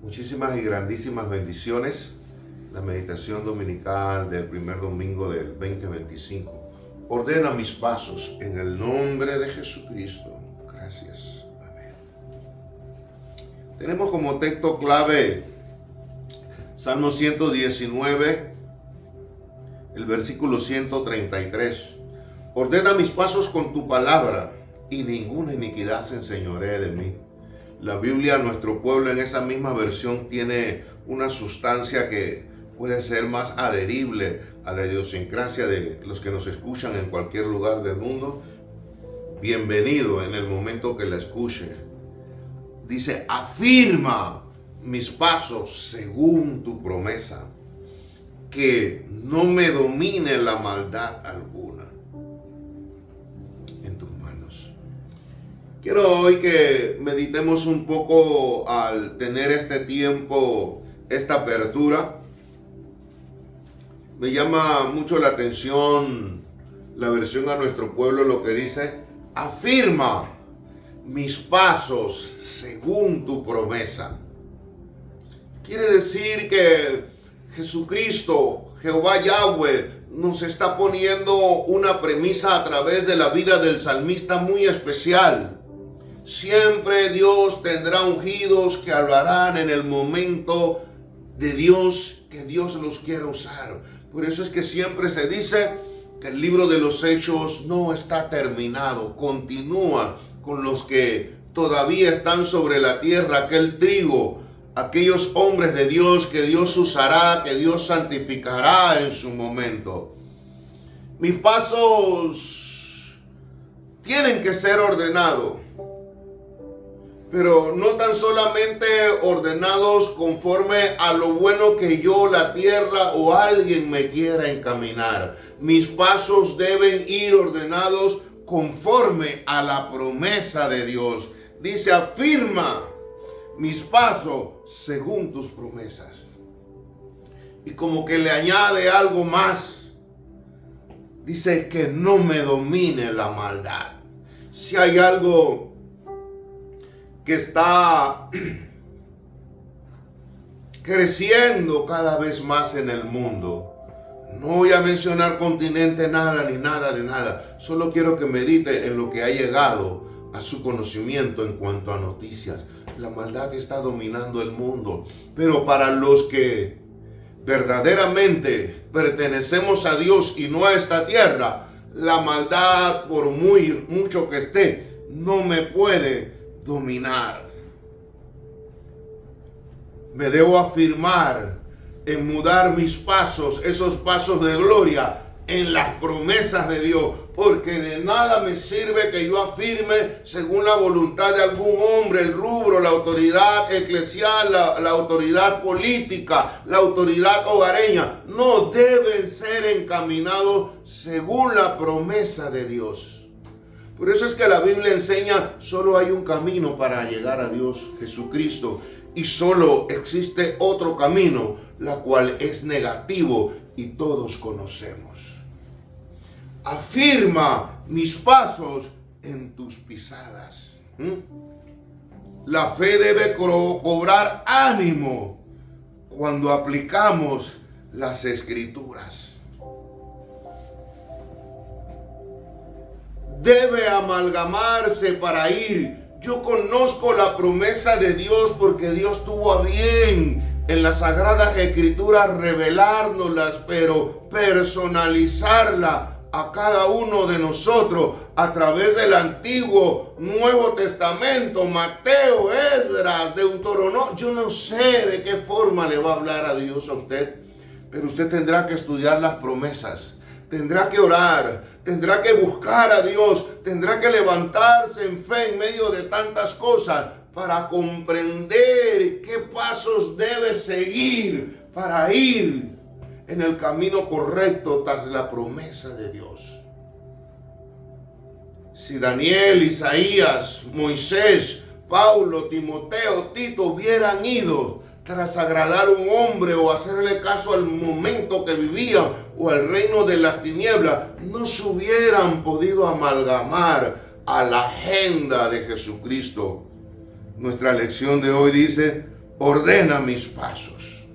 Muchísimas y grandísimas bendiciones. La meditación dominical del primer domingo del 2025. Ordena mis pasos en el nombre de Jesucristo. Gracias. Amén. Tenemos como texto clave Salmo 119, el versículo 133. Ordena mis pasos con tu palabra y ninguna iniquidad se enseñoree de mí. La Biblia, nuestro pueblo, en esa misma versión tiene una sustancia que puede ser más adherible a la idiosincrasia de los que nos escuchan en cualquier lugar del mundo. Bienvenido en el momento que la escuche. Dice, afirma mis pasos según tu promesa, que no me domine la maldad alguna. En tus manos. Quiero hoy que meditemos un poco al tener este tiempo, esta apertura. Me llama mucho la atención la versión a nuestro pueblo, lo que dice, afirma mis pasos según tu promesa. Quiere decir que Jesucristo, Jehová Yahweh, nos está poniendo una premisa a través de la vida del salmista muy especial. Siempre Dios tendrá ungidos que hablarán en el momento de Dios, que Dios los quiera usar. Por eso es que siempre se dice que el libro de los Hechos no está terminado. Continúa con los que todavía están sobre la tierra, aquel trigo, aquellos hombres de Dios que Dios usará, que Dios santificará en su momento. Mis pasos tienen que ser ordenados, pero no tan solamente ordenados conforme a lo bueno que yo, la tierra o alguien me quiera encaminar. Mis pasos deben ir ordenados conforme a la promesa de Dios. Dice, afirma mis pasos según tus promesas. Y como que le añade algo más. Dice que no me domine la maldad. Si hay algo que está creciendo cada vez más en el mundo. No voy a mencionar continente, nada, ni nada de nada. Solo quiero que medite en lo que ha llegado a su conocimiento en cuanto a noticias. La maldad está dominando el mundo. Pero para los que verdaderamente pertenecemos a Dios y no a esta tierra, la maldad, por mucho que esté, no me puede dominar. Me debo afirmar en mudar mis pasos, esos pasos de gloria, en las promesas de Dios, porque de nada me sirve que yo afirme según la voluntad de algún hombre, el rubro, la autoridad eclesial, la autoridad política, la autoridad hogareña. No, deben ser encaminados según la promesa de Dios. Por eso es que la Biblia enseña, solo hay un camino para llegar a Dios, Jesucristo, y solo existe otro camino, la cual es negativo y todos conocemos. Afirma mis pasos en tus pisadas. La fe debe cobrar ánimo cuando aplicamos las Escrituras. Debe amalgamarse para ir. Yo conozco la promesa de Dios porque Dios tuvo a bien en las Sagradas Escrituras revelárnoslas, pero personalizarla a cada uno de nosotros a través del Antiguo, Nuevo Testamento, Mateo, Esdras, Deuteronomio. Yo no sé de qué forma le va a hablar a Dios a usted, pero usted tendrá que estudiar las promesas, tendrá que orar, tendrá que buscar a Dios, tendrá que levantarse en fe en medio de tantas cosas para comprender qué pasos debe seguir para ir en el camino correcto tras la promesa de Dios. Si Daniel, Isaías, Moisés, Pablo, Timoteo, Tito hubieran ido tras agradar a un hombre o hacerle caso al momento que vivían o al reino de las tinieblas, no se hubieran podido amalgamar a la agenda de Jesucristo. Nuestra lección de hoy dice, ordena mis pasos.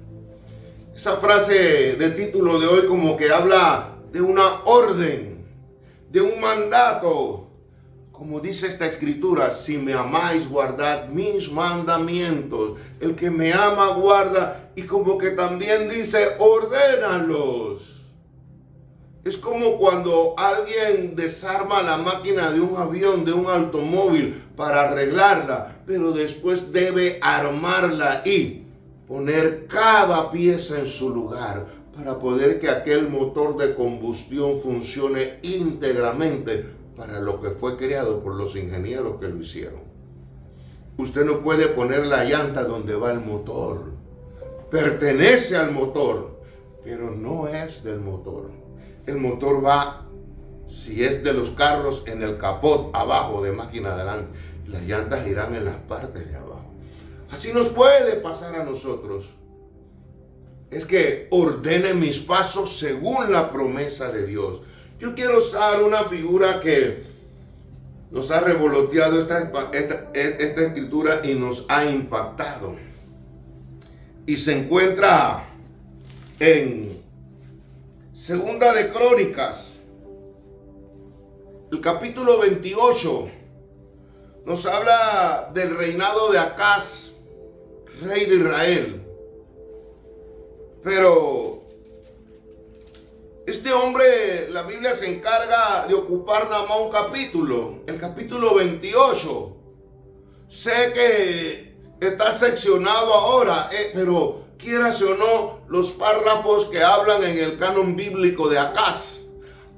Esa frase del título de hoy como que habla de una orden, de un mandato. Como dice esta escritura, si me amáis, guardad mis mandamientos. El que me ama, guarda. Y como que también dice, ordénalos. Es como cuando alguien desarma la máquina de un avión, de un automóvil, para arreglarla. Pero después debe armarla y poner cada pieza en su lugar para poder que aquel motor de combustión funcione íntegramente para lo que fue creado por los ingenieros que lo hicieron. Usted no puede poner la llanta donde va el motor. Pertenece al motor, pero no es del motor. El motor va, si es de los carros, en el capot abajo, de máquina adelante. Las llantas irán en las partes de abajo. Así nos puede pasar a nosotros. Es que ordene mis pasos según la promesa de Dios. Yo quiero usar una figura que nos ha revoloteado esta escritura y nos ha impactado. Y se encuentra en Segunda de Crónicas, el capítulo 28. Nos habla del reinado de Acaz, rey de Israel. Pero este hombre, la Biblia se encarga de ocupar nada más un capítulo, el capítulo 28. Sé que está seccionado ahora, pero quieras o no, los párrafos que hablan en el canon bíblico de Acaz,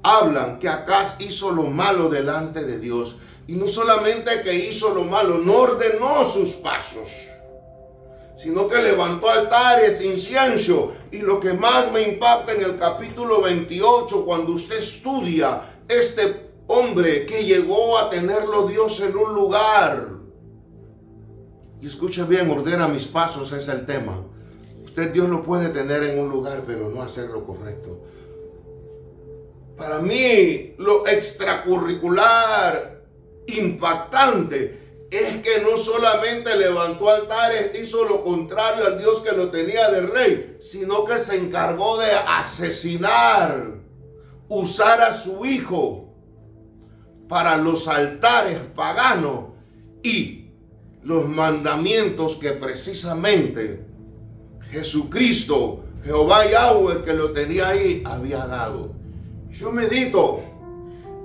hablan que Acaz hizo lo malo delante de Dios. Y no solamente que hizo lo malo, no ordenó sus pasos, sino que levantó altares, incienso. Y lo que más me impacta en el capítulo 28, cuando usted estudia este hombre que llegó a tenerlo Dios en un lugar. Y escuche bien, ordena mis pasos, es el tema. Usted Dios lo puede tener en un lugar, pero no hacer lo correcto. Para mí, lo extracurricular, impactante, es que no solamente levantó altares, hizo lo contrario al Dios que lo tenía de rey, sino que se encargó de asesinar, usar a su hijo para los altares paganos y los mandamientos que precisamente Jesucristo, Jehová Yahweh, que lo tenía ahí, había dado. Yo medito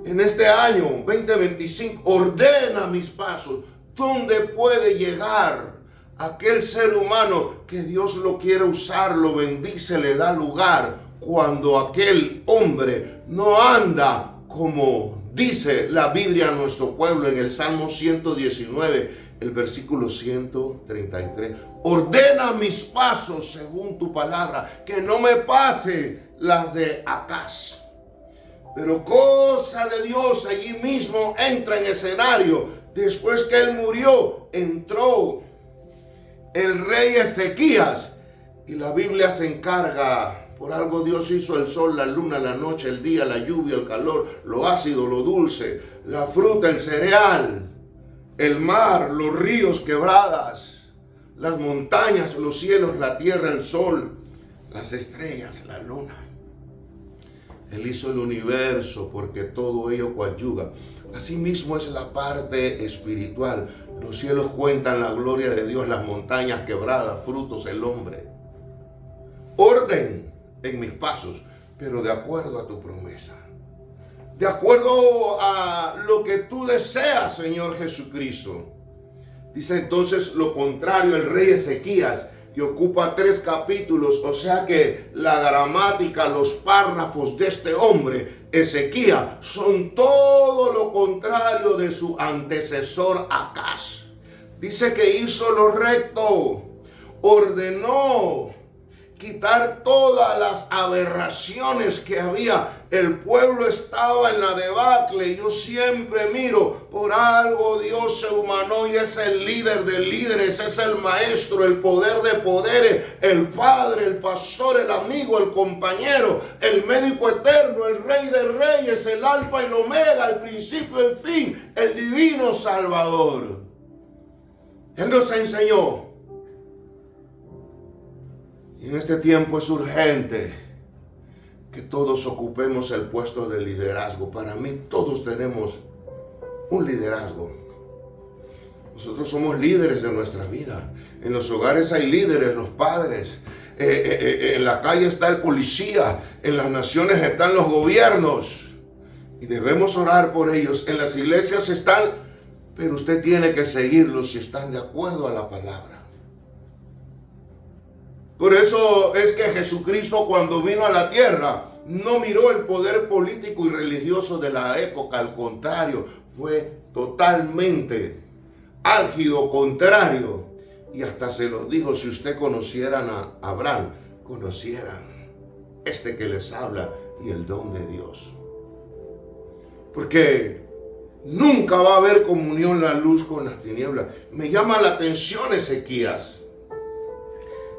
en este año 2025, ordena mis pasos. ¿Dónde puede llegar aquel ser humano que Dios lo quiere usar, lo bendice, le da lugar, cuando aquel hombre no anda como dice la Biblia a nuestro pueblo en el Salmo 119, el versículo 133? Ordena mis pasos según tu palabra, que no me pase las de Acaz. Pero cosa de Dios, allí mismo entra en escenario. Después que él murió, entró el rey Ezequías. Y la Biblia se encarga, por algo Dios hizo el sol, la luna, la noche, el día, la lluvia, el calor, lo ácido, lo dulce, la fruta, el cereal, el mar, los ríos, quebradas, las montañas, los cielos, la tierra, el sol, las estrellas, la luna. Él hizo el universo porque todo ello coadyuva. Asimismo es la parte espiritual. Los cielos cuentan la gloria de Dios, las montañas quebradas, frutos, el hombre. Orden en mis pasos, pero de acuerdo a tu promesa. De acuerdo a lo que tú deseas, Señor Jesucristo. Dice entonces lo contrario el rey Ezequías, que ocupa 3 capítulos, o sea que la gramática, los párrafos de este hombre, Ezequías, son todo lo contrario de su antecesor Acaz. Dice que hizo lo recto, ordenó quitar todas las aberraciones que había. El pueblo estaba en la debacle. Yo siempre miro, por algo Dios se humanó y es el líder de líderes, es el maestro, el poder de poderes, el padre, el pastor, el amigo, el compañero, el médico eterno, el rey de reyes, el alfa y el omega, el principio y el fin, el divino Salvador. Él nos enseñó Y en este tiempo es urgente que todos ocupemos el puesto de liderazgo. Para mí todos tenemos un liderazgo. Nosotros somos líderes de nuestra vida. En los hogares hay líderes, los padres. En la calle está el policía. En las naciones están los gobiernos. Y debemos orar por ellos. En las iglesias están, pero usted tiene que seguirlos si están de acuerdo a la palabra. Por eso es que Jesucristo, cuando vino a la tierra, no miró el poder político y religioso de la época. Al contrario, fue totalmente álgido, contrario. Y hasta se los dijo: si usted conocieran a Abraham, conocieran este que les habla y el don de Dios. Porque nunca va a haber comunión la luz con las tinieblas. Me llama la atención Ezequías.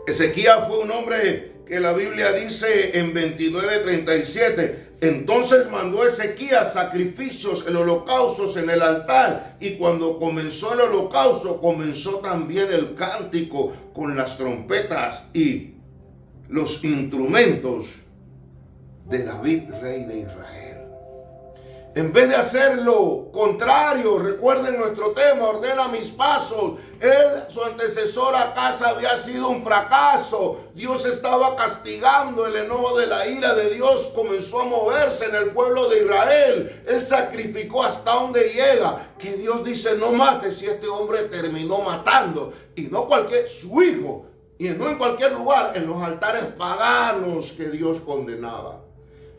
Ezequías fue un hombre que la Biblia dice en 29:37, entonces mandó Ezequías sacrificios, el holocaustos en el altar, y cuando comenzó el holocausto, comenzó también el cántico con las trompetas y los instrumentos de David, rey de Israel. En vez de hacer lo contrario, recuerden nuestro tema, ordena mis pasos. Su antecesor Acaz había sido un fracaso. Dios estaba castigando, el enojo de la ira de Dios comenzó a moverse en el pueblo de Israel. Él sacrificó hasta donde llega, que Dios dice: no mates, y este hombre terminó matando, y no su hijo, y no en cualquier lugar, en los altares paganos que Dios condenaba.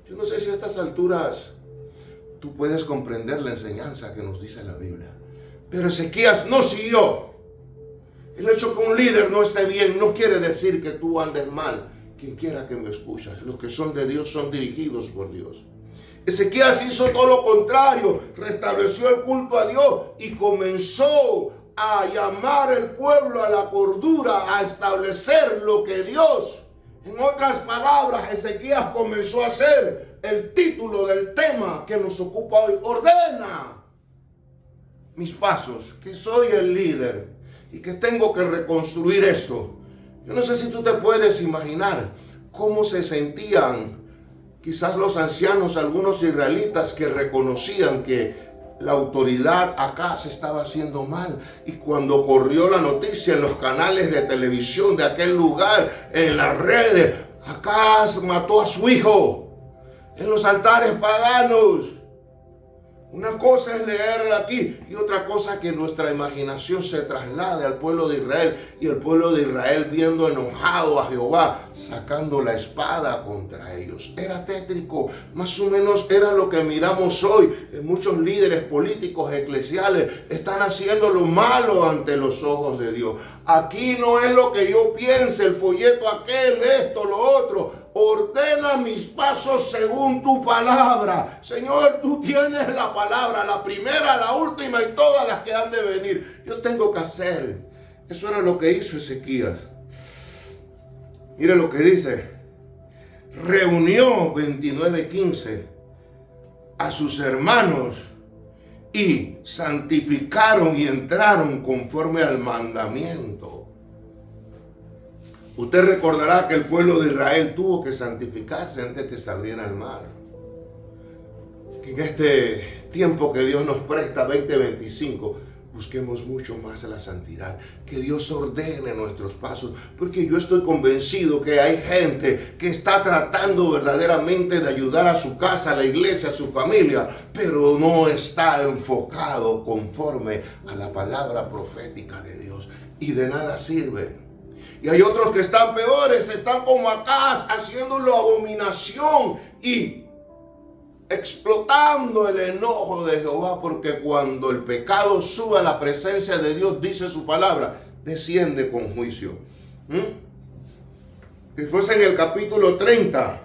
Yo no sé si a estas alturas tú puedes comprender la enseñanza que nos dice la Biblia. Pero Ezequías no siguió. El hecho que un líder no esté bien no quiere decir que tú andes mal. Quien quiera que me escuches, los que son de Dios son dirigidos por Dios. Ezequías hizo todo lo contrario, restableció el culto a Dios y comenzó a llamar al pueblo a la cordura, a establecer lo que Dios. En otras palabras, Ezequías comenzó a hacer el título del tema que nos ocupa hoy: ordena mis pasos, que soy el líder y que tengo que reconstruir esto. Yo no sé si tú te puedes imaginar cómo se sentían quizás los ancianos, algunos israelitas que reconocían que la autoridad acá se estaba haciendo mal. Y cuando corrió la noticia en los canales de televisión de aquel lugar, en las redes, Acaz mató a su hijo en los altares paganos. Una cosa es leerla aquí y otra cosa que nuestra imaginación se traslade al pueblo de Israel, y el pueblo de Israel viendo enojado a Jehová, sacando la espada contra ellos. Era tétrico, más o menos era lo que miramos hoy. Muchos líderes políticos, eclesiales, están haciendo lo malo ante los ojos de Dios. Aquí no es lo que yo piense, el folleto aquel, esto, lo otro. Ordena mis pasos según tu palabra. Señor, tú tienes la palabra, la primera, la última y todas las que han de venir. Yo tengo que hacer. Eso era lo que hizo Ezequías. Mire lo que dice. Reunió 29:15 a sus hermanos y santificaron y entraron conforme al mandamiento. Usted recordará que el pueblo de Israel tuvo que santificarse antes que se abriera el mar. Que en este tiempo que Dios nos presta, 2025, busquemos mucho más la santidad. Que Dios ordene nuestros pasos. Porque yo estoy convencido que hay gente que está tratando verdaderamente de ayudar a su casa, a la iglesia, a su familia, pero no está enfocado conforme a la palabra profética de Dios. Y de nada sirve. Y hay otros que están peores, están como Acaz, haciéndolo abominación y explotando el enojo de Jehová, porque cuando el pecado sube a la presencia de Dios, dice su palabra, desciende con juicio. Después en el capítulo 30,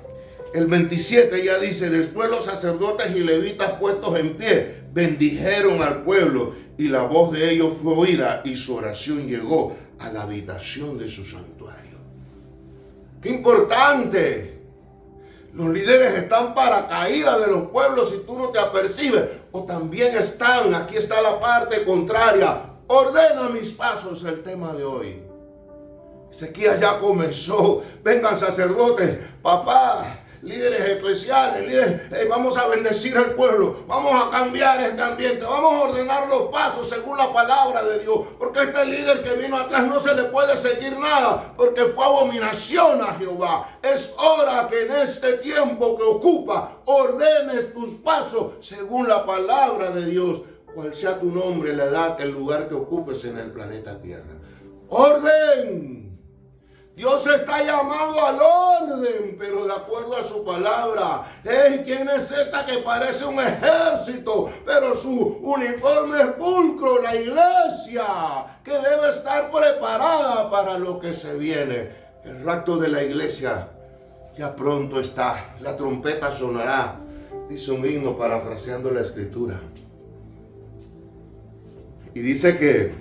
el 27 ya dice: después los sacerdotes y levitas puestos en pie bendijeron al pueblo, y la voz de ellos fue oída, y su oración llegó a la habitación de su santuario. ¡Qué importante! Los líderes están para caída de los pueblos si tú no te apercibes. O también están, aquí está la parte contraria. Ordena mis pasos, el tema de hoy. Ezequías ya comenzó. Vengan sacerdotes, papá, líderes eclesiales, líderes, vamos a bendecir al pueblo, vamos a cambiar este ambiente, vamos a ordenar los pasos según la palabra de Dios, porque este líder que vino atrás no se le puede seguir nada, porque fue abominación a Jehová. Es hora que en este tiempo que ocupa, ordenes tus pasos según la palabra de Dios, cual sea tu nombre, la edad, el lugar que ocupes en el planeta Tierra. ¡Orden! Dios está llamado al orden, pero de acuerdo a su palabra. ¿Quién es esta que parece un ejército, pero su uniforme es pulcro? La iglesia, que debe estar preparada para lo que se viene. El rapto de la iglesia ya pronto está. La trompeta sonará, dice un himno parafraseando la escritura. Y dice que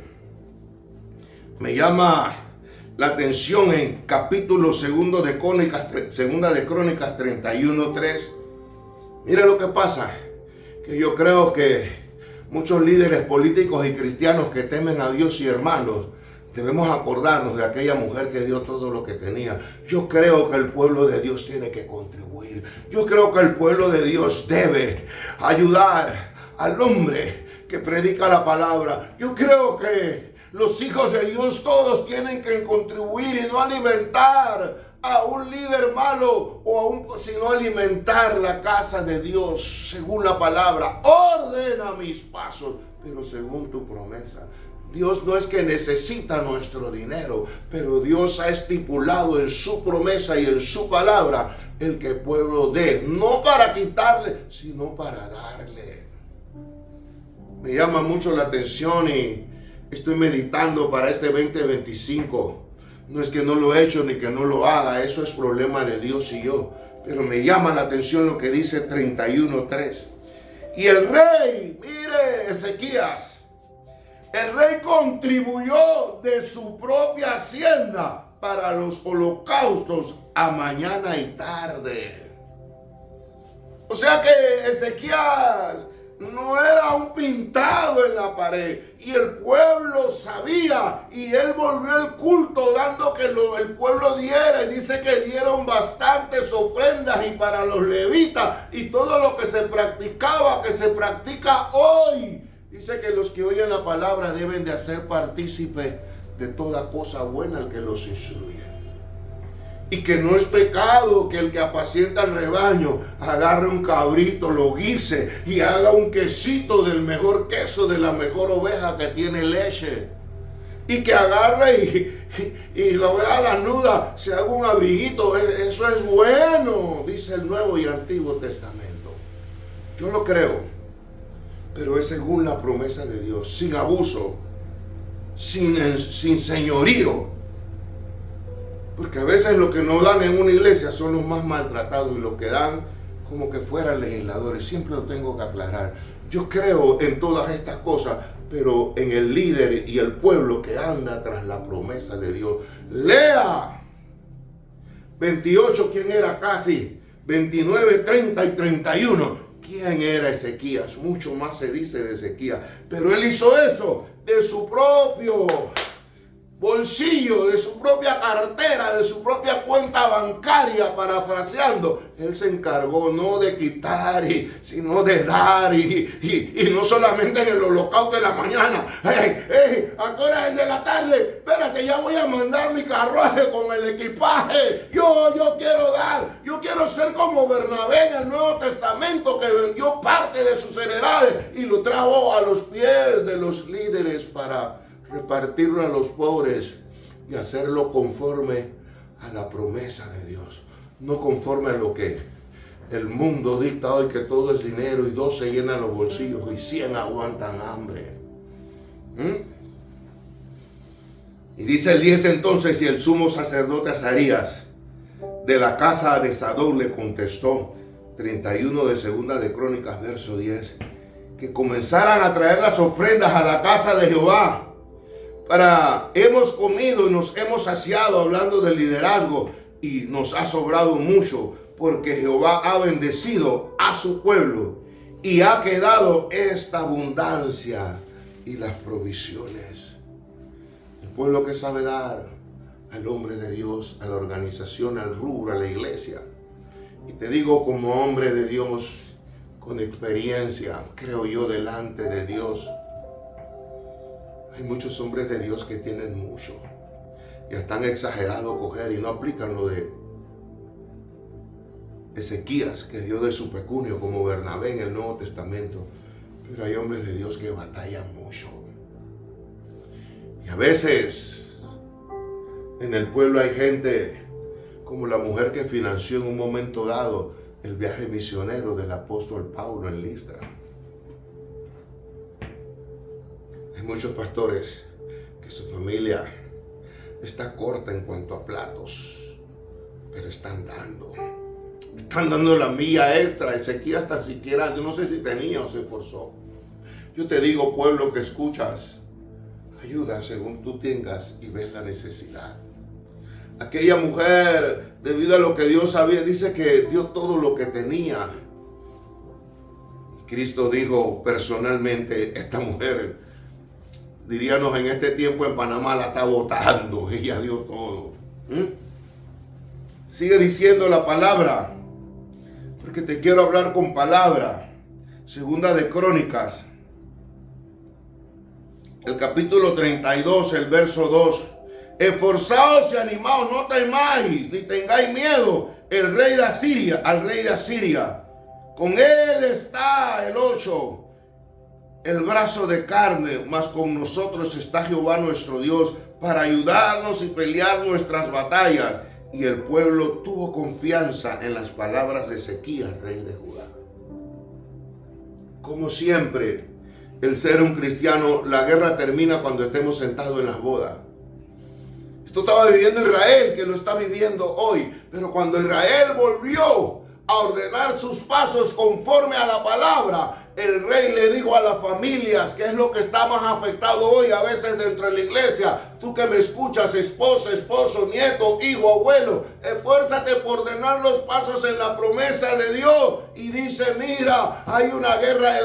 me llama la atención en capítulo segunda de Crónicas 31:3. Mire lo que pasa, que yo creo que muchos líderes políticos y cristianos que temen a Dios y hermanos, debemos acordarnos de aquella mujer que dio todo lo que tenía. Yo creo que el pueblo de Dios tiene que contribuir. Yo creo que el pueblo de Dios debe ayudar al hombre que predica la palabra. Yo creo que los hijos de Dios todos tienen que contribuir y no alimentar a un líder malo sino alimentar la casa de Dios según la palabra. Ordena mis pasos, pero según tu promesa. Dios no es que necesita nuestro dinero, pero Dios ha estipulado en su promesa y en su palabra el que el pueblo dé, no para quitarle, sino para darle. Me llama mucho la atención y estoy meditando para este 2025. No es que no lo he hecho ni que no lo haga, eso es problema de Dios y yo. Pero me llama la atención lo que dice 31:3. Y el rey, mire Ezequías, el rey contribuyó de su propia hacienda para los holocaustos a mañana y tarde. O sea que Ezequías no era un pintado en la pared, y el pueblo sabía, y él volvió el culto dando que el pueblo diera, y dice que dieron bastantes ofrendas y para los levitas y todo lo que se practicaba, que se practica hoy. Dice que los que oyen la palabra deben de hacer partícipe de toda cosa buena al que los instruye. Y que no es pecado que el que apacienta el rebaño agarre un cabrito, lo guise y haga un quesito del mejor queso de la mejor oveja que tiene leche. Y que agarre y la oveja lanuda se haga un abriguito. Eso es bueno, dice el Nuevo y Antiguo Testamento. Yo lo creo, pero es según la promesa de Dios, sin abuso, sin señorío. Porque a veces lo que no dan en una iglesia son los más maltratados y los que dan como que fueran legisladores. Siempre lo tengo que aclarar. Yo creo en todas estas cosas, pero en el líder y el pueblo que anda tras la promesa de Dios. Lea 28, ¿quién era casi? 29, 30 y 31. ¿Quién era Ezequías? Mucho más se dice de Ezequías. Pero él hizo eso de su propio bolsillo, de su propia cartera, de su propia cuenta bancaria, parafraseando. Él se encargó no de quitar, sino de dar, y no solamente en el holocausto de la mañana. ¿A qué hora es el de la tarde? Espérate, ya voy a mandar mi carruaje con el equipaje. Yo quiero dar, yo quiero ser como Bernabé en el Nuevo Testamento, que vendió parte de sus heredades y lo trajo a los pies de los líderes para repartirlo a los pobres y hacerlo conforme a la promesa de Dios, no conforme a lo que el mundo dicta hoy, que todo es dinero y 2 se llenan los bolsillos y 100 aguantan hambre. Y dice el 10 entonces, y el sumo sacerdote Azarías de la casa de Sadón le contestó, 31 de segunda de Crónicas, verso 10, que comenzaran a traer las ofrendas a la casa de Jehová. Hemos comido y nos hemos saciado, hablando del liderazgo, y nos ha sobrado mucho, porque Jehová ha bendecido a su pueblo y ha quedado esta abundancia y las provisiones. El pueblo que sabe dar al hombre de Dios, a la organización, al rubro, a la iglesia. Y te digo como hombre de Dios, con experiencia, creo yo, delante de Dios, hay muchos hombres de Dios que tienen mucho y están exagerados coger y no aplican lo de Ezequías, que dio de su pecunio, como Bernabé en el Nuevo Testamento. Pero hay hombres de Dios que batallan mucho. Y a veces en el pueblo hay gente como la mujer que financió en un momento dado el viaje misionero del apóstol Pablo en Listra. Hay muchos pastores que su familia está corta en cuanto a platos, pero están dando la milla extra. Ezequías tan siquiera, yo no sé si tenía o se esforzó. Yo te digo, pueblo que escuchas, ayuda según tú tengas y ves la necesidad. Aquella mujer, debido a lo que Dios sabía, dice que dio todo lo que tenía. Cristo dijo personalmente, esta mujer, diríamos en este tiempo en Panamá, la está botando. Ella dio todo. Sigue diciendo la palabra, porque te quiero hablar con palabra. Segunda de Crónicas, el capítulo 32, el verso 2. Esforzaos y animaos, no temáis, ni tengáis miedo al rey de Asiria. Con él está el 8, el brazo de carne, mas con nosotros está Jehová nuestro Dios para ayudarnos y pelear nuestras batallas. Y el pueblo tuvo confianza en las palabras de Ezequías, rey de Judá. Como siempre, el ser un cristiano, la guerra termina cuando estemos sentados en las bodas. Esto estaba viviendo Israel, que lo está viviendo hoy. Pero cuando Israel volvió a ordenar sus pasos conforme a la palabra, el rey le dijo a las familias, que es lo que está más afectado hoy a veces dentro de la iglesia, tú que me escuchas, esposa, esposo, nieto, hijo, abuelo, esfuérzate por ordenar los pasos en la promesa de Dios. Y dice, mira, hay una guerra,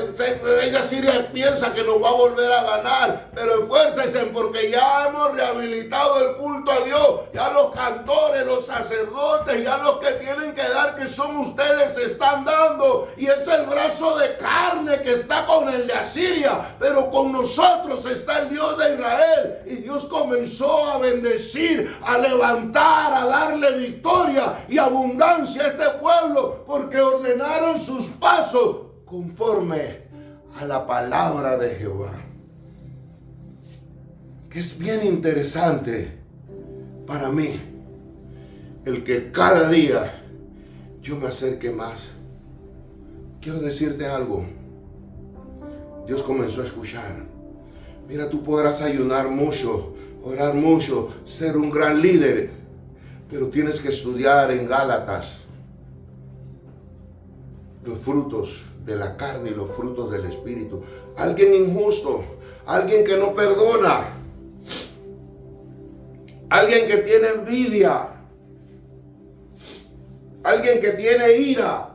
ella Siria piensa que nos va a volver a ganar, pero esfuércense porque ya hemos rehabilitado el culto a Dios, ya los cantores, los sacerdotes, ya los que tienen que dar, que son ustedes, están dando, y es el brazo de carne que está con el de Asiria, pero con nosotros está el Dios de Israel. Y Dios comenzó a bendecir, a levantar, a darle victoria y abundancia a este pueblo, porque ordenaron sus pasos conforme a la palabra de Jehová. Que es bien interesante para mí el que cada día yo me acerque más. Quiero decirte algo. Dios comenzó a escuchar. Mira, tú podrás ayunar mucho, orar mucho, ser un gran líder, pero tienes que estudiar en Gálatas los frutos de la carne y los frutos del Espíritu. Alguien injusto, alguien que no perdona, alguien que tiene envidia, alguien que tiene ira,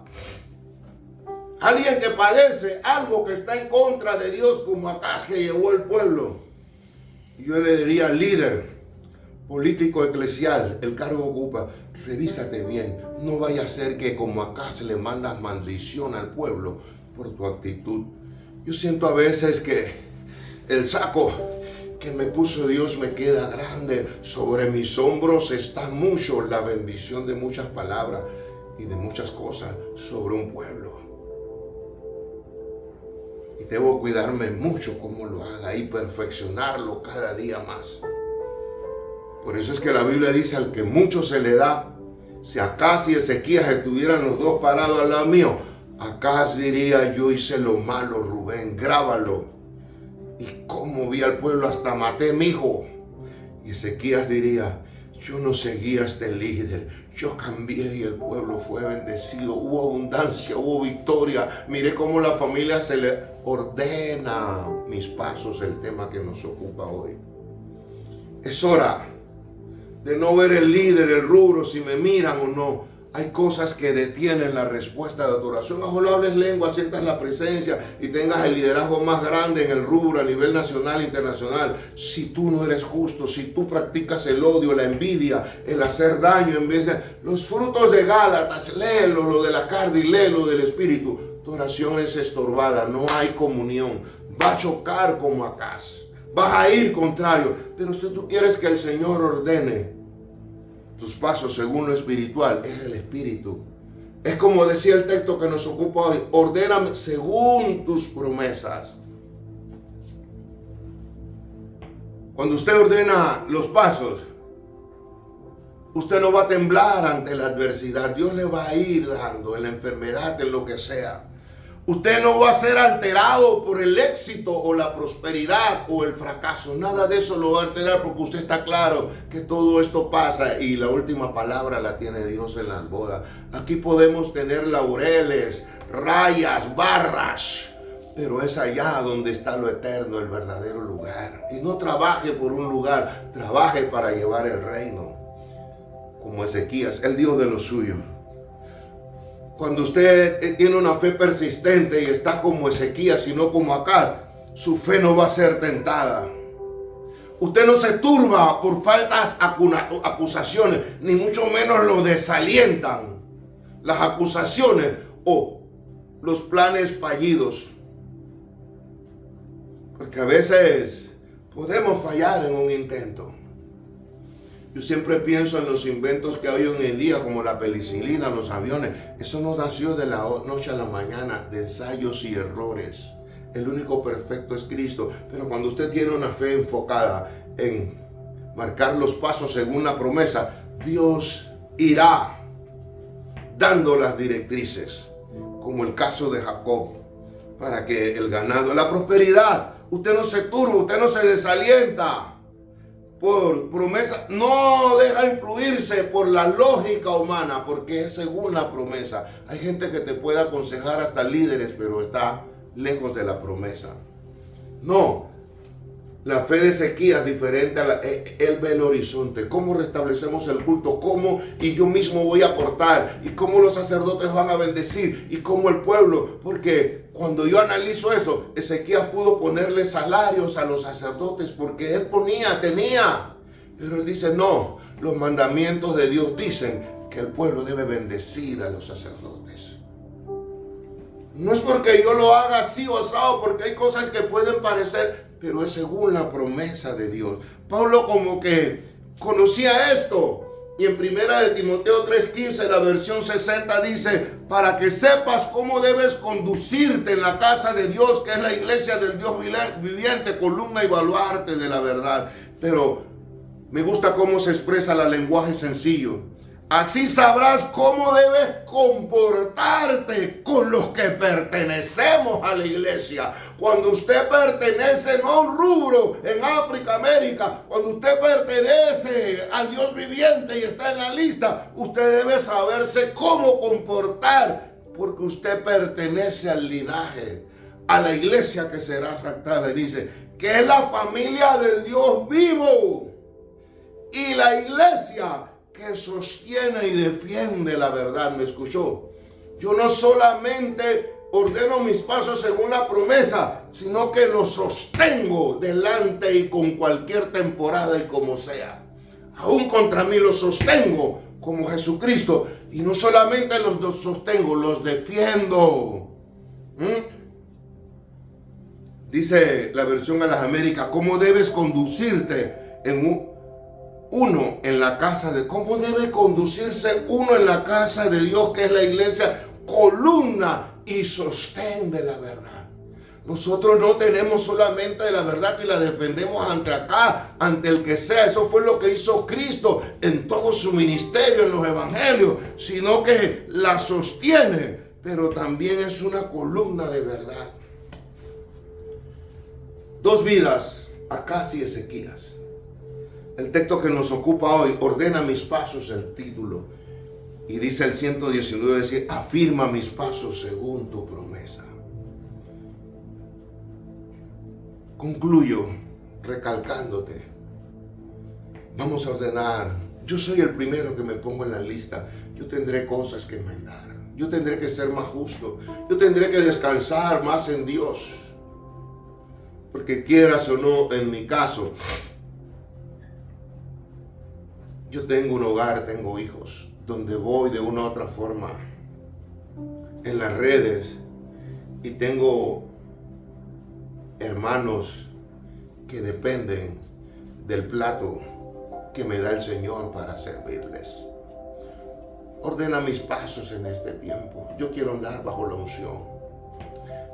alguien que padece algo que está en contra de Dios, como Acaz, que llevó el pueblo. Yo le diría al líder político eclesial, el cargo ocupa, revísate bien, no vaya a ser que como Acaz le mandas maldición al pueblo por tu actitud. Yo siento a veces que el saco que me puso Dios me queda grande. Sobre mis hombros está mucho la bendición de muchas palabras y de muchas cosas sobre un pueblo. Y debo cuidarme mucho cómo lo haga y perfeccionarlo cada día más. Por eso es que la Biblia dice, al que mucho se le da. Si Acaz y Ezequías estuvieran los dos parados al lado mío, Acaz diría, yo hice lo malo, Rubén, grábalo. Y cómo vi al pueblo, hasta maté a mi hijo. Y Ezequías diría, yo no seguía a este líder, yo cambié y el pueblo fue bendecido, hubo abundancia, hubo victoria. Miré cómo la familia se le ordena mis pasos, el tema que nos ocupa hoy. Es hora de no ver el líder, el rubro, si me miran o no. Hay cosas que detienen la respuesta de tu oración. Ojalá hables lengua, sientas la presencia y tengas el liderazgo más grande en el rubro a nivel nacional e internacional. Si tú no eres justo, si tú practicas el odio, la envidia, el hacer daño en vez de los frutos de Gálatas, léelo, lo de la carne y léelo del espíritu. Tu oración es estorbada, no hay comunión. Va a chocar como Acaz. Vas a ir contrario. Pero si tú quieres que el Señor ordene tus pasos según lo espiritual, es el espíritu. Es como decía el texto que nos ocupa hoy: ordéname según tus promesas. Cuando usted ordena los pasos, usted no va a temblar ante la adversidad. Dios le va a ir dando en la enfermedad, en lo que sea. Usted no va a ser alterado por el éxito o la prosperidad o el fracaso. Nada de eso lo va a alterar, porque usted está claro que todo esto pasa y la última palabra la tiene Dios en las bodas. Aquí podemos tener laureles, rayas, barras, pero es allá donde está lo eterno, el verdadero lugar. Y no trabaje por un lugar, trabaje para llevar el reino. Como Ezequías, él dio de lo suyo. Cuando usted tiene una fe persistente y está como Ezequías y no como Acaz, su fe no va a ser tentada. Usted no se turba por faltas acusaciones, ni mucho menos lo desalientan las acusaciones o los planes fallidos. Porque a veces podemos fallar en un intento. Yo siempre pienso en los inventos que hay hoy en día, como la penicilina, los aviones. Eso no nació de la noche a la mañana, de ensayos y errores. El único perfecto es Cristo. Pero cuando usted tiene una fe enfocada en marcar los pasos según la promesa, Dios irá dando las directrices, como el caso de Jacob, para que el ganado, la prosperidad, usted no se turba, usted no se desalienta por promesa, no deja influirse por la lógica humana, porque es según la promesa. Hay gente que te puede aconsejar, hasta líderes, pero está lejos de la promesa. No, la fe de Ezequías diferente a él ve el horizonte, cómo restablecemos el culto, cómo y yo mismo voy a aportar, y cómo los sacerdotes van a bendecir, y cómo el pueblo, porque cuando yo analizo eso, Ezequías pudo ponerle salarios a los sacerdotes, porque él tenía, pero él dice: no, los mandamientos de Dios dicen que el pueblo debe bendecir a los sacerdotes. No es porque yo lo haga así o asado, porque hay cosas que pueden parecer, pero es según la promesa de Dios. Pablo como que conocía esto. Y en 1 de Timoteo 3:15, la versión 60 dice: para que sepas cómo debes conducirte en la casa de Dios, que es la iglesia del Dios viviente, columna y baluarte de la verdad. Pero me gusta cómo se expresa el lenguaje sencillo. Así sabrás cómo debes comportarte con los que pertenecemos a la iglesia. Cuando usted pertenece no a un rubro en África, América, cuando usted pertenece al Dios viviente y está en la lista, usted debe saberse cómo comportar, porque usted pertenece al linaje, a la iglesia que será fractada. Y dice que es la familia del Dios vivo y la iglesia que sostiene y defiende la verdad. ¿Me escuchó? Yo no solamente ordeno mis pasos según la promesa, sino que los sostengo delante y con cualquier temporada y como sea. Aún contra mí los sostengo como Jesucristo. Y no solamente los sostengo, los defiendo. Dice la versión a las Américas: ¿cómo debes conducirte uno en la casa de... ¿Cómo debe conducirse uno en la casa de Dios, que es la iglesia, columna y sostén de la verdad? Nosotros no tenemos solamente la verdad y la defendemos ante el que sea. Eso fue lo que hizo Cristo en todo su ministerio, en los evangelios, sino que la sostiene, pero también es una columna de verdad. Dos vidas, Acaz y Ezequías. El texto que nos ocupa hoy: ordena mis pasos, el título. Y dice el 119, dice: afirma mis pasos según tu promesa. Concluyo recalcándote: vamos a ordenar Yo soy el primero que me pongo en la lista. Yo tendré cosas que enmendar. Yo tendré que ser más justo. Yo tendré que descansar más en Dios. Porque quieras o no, en mi caso, yo tengo un hogar, tengo hijos, donde voy de una u otra forma en las redes y tengo hermanos que dependen del plato que me da el Señor para servirles. Ordena mis pasos en este tiempo. Yo quiero andar bajo la unción.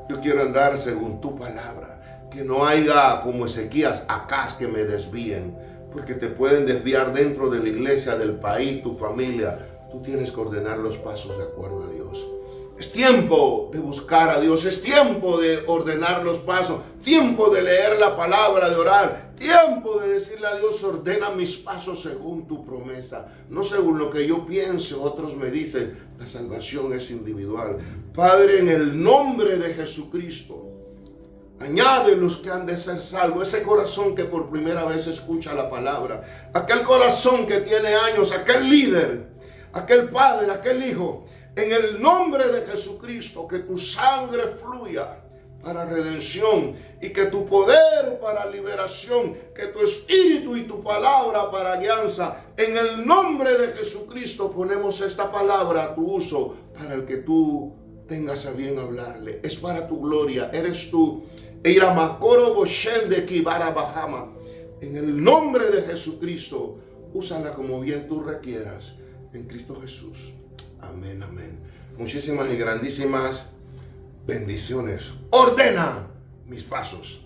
Yo quiero andar según tu palabra. Que no haya como Ezequías, Acaz, que me desvíen. Porque te pueden desviar dentro de la iglesia, del país, tu familia. Tú tienes que ordenar los pasos de acuerdo a Dios. Es tiempo de buscar a Dios, es tiempo de ordenar los pasos, tiempo de leer la palabra, de orar, tiempo de decirle a Dios, ordena mis pasos según tu promesa, no según lo que yo piense. Otros me dicen, la salvación es individual. Padre, en el nombre de Jesucristo, añade los que han de ser salvos, ese corazón que por primera vez escucha la palabra, aquel corazón que tiene años, aquel líder, aquel padre, aquel hijo. En el nombre de Jesucristo, que tu sangre fluya para redención y que tu poder para liberación, que tu espíritu y tu palabra para alianza. En el nombre de Jesucristo ponemos esta palabra a tu uso para el que tú tengas a bien hablarle. Es para tu gloria, eres tú. En el nombre de Jesucristo, úsala como bien tú requieras. En Cristo Jesús. Amén, amén. Muchísimas y grandísimas bendiciones. Ordena mis pasos.